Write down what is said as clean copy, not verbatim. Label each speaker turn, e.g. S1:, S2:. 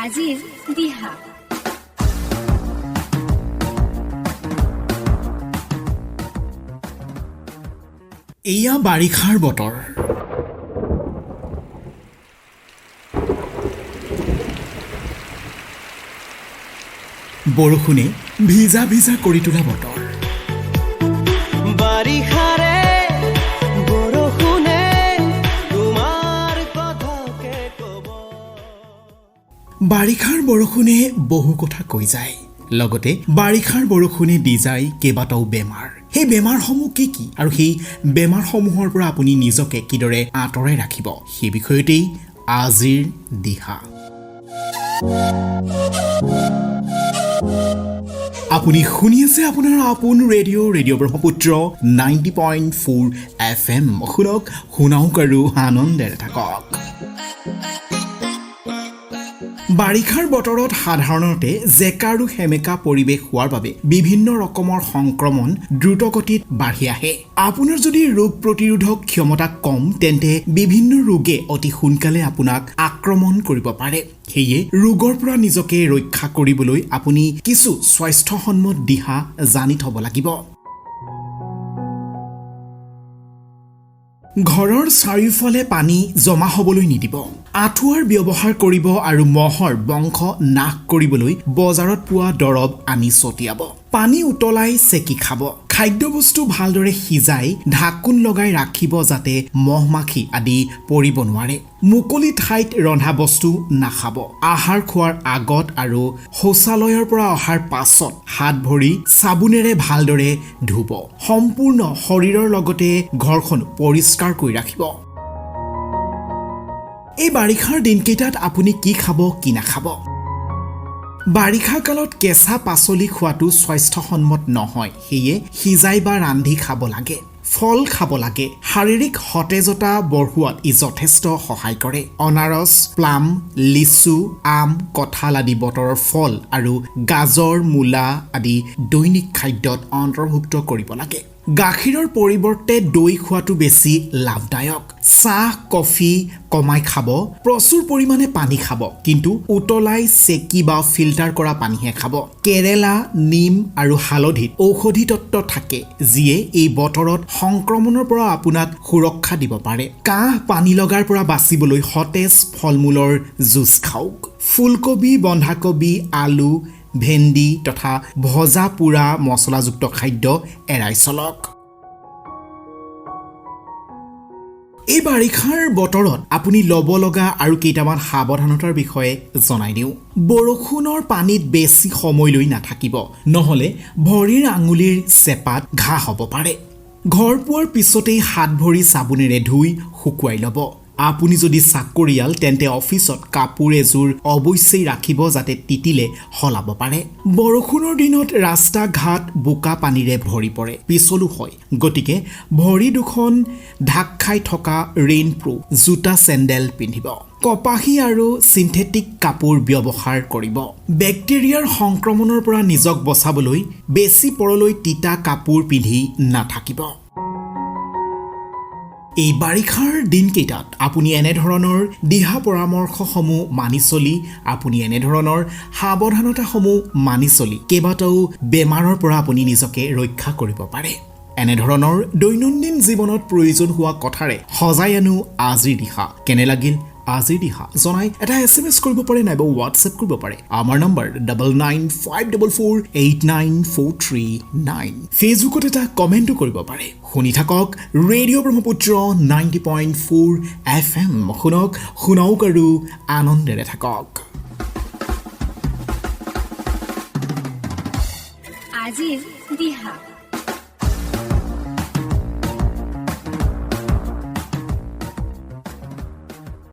S1: আজিৰ দিহা।
S2: এয়া বাৰিষাৰ বতৰ। বৰষুণে ভিজা ভিজা কৰি তোলা বতৰ।
S3: বাৰিষাৰে বৰষুণে তোমাৰ কথাকে ক'ব।
S2: বাৰিষাৰ বৰষুণে বহু কথা কৈ যায়, লগতে বাৰিষাৰ বৰষুণে দি যায় কেইবাটাও বেমাৰ। সেই বেমাৰসমূহ কি কি আৰু সেই বেমাৰসমূহৰ পৰা আপুনি নিজকে কিদৰে আঁতৰাই ৰাখিব, সেই বিষয়তেই আজিৰ দিহা। আপুনি শুনি আছে আপোনাৰ আপোন ৰেডিঅ' ব্ৰহ্মপুত্ৰ 90.4 FM। শুনক, শুনাওক আৰু আনন্দেৰে থাকক। বাৰিষাৰ বতৰত সাধাৰণতে জেকা আৰু সেমেকা পৰিৱেশ হোৱাৰ বাবে বিভিন্ন ৰকমৰ সংক্ৰমণ দ্ৰুতগতিত বাঢ়ি আহে। আপোনাৰ যদি ৰোগ প্ৰতিৰোধক ক্ষমতা কম, তেন্তে বিভিন্ন ৰোগে অতি সোনকালে আপোনাক আক্ৰমণ কৰিব পাৰে। সেয়ে ৰোগৰ পৰা নিজকে ৰক্ষা কৰিবলৈ আপুনি কিছু স্বাস্থ্যসন্মত দিহা জানি থব লাগিব। ঘৰৰ চাৰিওফালে পানী জমা হ'বলৈ নিদিব। আঁঠুৱাৰ ব্যৱহাৰ কৰিব আৰু মহৰ বংশ নাশ কৰিবলৈ বজাৰত পোৱা দৰৱ আনি ছটিয়াব। পানী উতলাই চেকি খাব। খাদ্যবস্তু ভালদৰে সিজাই ঢাকোন লগাই ৰাখিব যাতে মহ মাখি আদি পৰিব নোৱাৰে। মুকলি ঠাইত ৰন্ধা বস্তু নাখাব। আহাৰ খোৱাৰ আগত আৰু শৌচালয়ৰ পৰা অহাৰ পাছত হাত ভৰি চাবোনেৰে ভালদৰে ধুব। সম্পূৰ্ণ শৰীৰৰ লগতে ঘৰখন পৰিষ্কাৰ কৰি ৰাখিব। এই বাৰিষাৰ দিনকেইটাত আপুনি কি খাব, কি নাখাব? বাৰিষা কালত কেঁচা পাচলি খোৱাটো স্বাস্থ্যসন্মত নহয়, সেয়ে সিজাই বা ৰান্ধি খাব লাগে। ফল খাব লাগে। শাৰীৰিক সতেজতা বঢ়োৱাত ই যথেষ্ট সহায় কৰে। অনাৰস, প্লাম, লিচু, আম, কঁঠাল আদি বতৰৰ ফল আৰু গাজৰ, মূলা আদি দৈনিক খাদ্যত অন্তৰ্ভুক্ত কৰিব লাগে। গাখীৰৰ পৰিৱৰ্তে দৈ খোৱাটো বেছি লাভদায়ক। চাহ, কফি কমাই খাব। প্ৰচুৰ পৰিমাণে পানী খাব, কিন্তু উতলাই চেকি বা ফিল্টাৰ কৰা পানীহে খাব। কেৰেলা, নিম আৰু হালধিত ঔষধি তত্ত্ব থাকে, যিয়ে এই বতৰত সংক্ৰমণৰ পৰা আপোনাক সুৰক্ষা দিব পাৰে। কাহ পানী লগাৰ পৰা বাচিবলৈ সতেজ ফল মূলৰ জুচ খাওক। ফুলকবি, বন্ধাকবি, আলু, ভেন্দি তথা ভজা পোৰা মছলাযুক্ত খাদ্য এৰাই চলক। এই বাৰিষাৰ বতৰত আপুনি ল'ব লগা আৰু কেইটামান সাৱধানতাৰ বিষয়ে জনাই দিওঁ। বৰষুণৰ পানীত বেছি সময়লৈ নাথাকিব, নহ'লে ভৰিৰ আঙুলিৰ চেপাত ঘাঁ হ'ব পাৰে। ঘৰ পোৱাৰ পিছতেই হাত ভৰি চাবোনেৰে ধুই শুকুৱাই ল'ব। আপুনি যদি চাকৰিয়াল, তেন্তে অফিচত কাপোৰ এযোৰ অৱশ্যেই ৰাখিব যাতে তিতিলে সলাব পাৰে। বৰষুণৰ দিনত ৰাস্তা ঘাট বোকা পানীৰে ভৰি পৰে, পিছলো হয়। গতিকে ভৰি দুখন ঢাক খাই থকা ৰেইনপ্ৰুফ জোতা চেণ্ডেল পিন্ধিব। কপাহী আৰু চিন্থেটিক কাপোৰ ব্যৱহাৰ কৰিব। বেক্টেৰিয়াৰ সংক্ৰমণৰ পৰা নিজক বচাবলৈ বেছি পৰলৈ তিতা কাপোৰ পিন্ধি নাথাকিব। এই বাৰিষাৰ দিনকেইটাত আপুনি এনেধৰণৰ দিহা পৰামৰ্শসমূহ মানি চলি, আপুনি এনেধৰণৰ সাৱধানতাসমূহ মানি চলি কেইবাটাও বেমাৰৰ পৰা আপুনি নিজকে ৰক্ষা কৰিব পাৰে। এনেধৰণৰ দৈনন্দিন জীৱনত প্ৰয়োজন হোৱা কথাৰে সজাই আনো আজিৰ দিহা। কেনে লাগিল আজিৰ দিহা জনাই এটা SMS কৰিব পাৰে, নাইবা হোৱাটছএপ কৰিব পাৰে। আমাৰ নম্বৰ 9954489439। ফেচবুকত এটা কমেণ্টো কৰিব পাৰে। শুনি থাকক ৰেডিঅ' ব্ৰহ্মপুত্ৰ 90.4 FM। শুনক, শুনাওক আৰু আনন্দেৰে থাকক।
S1: আজিৰ দিহা।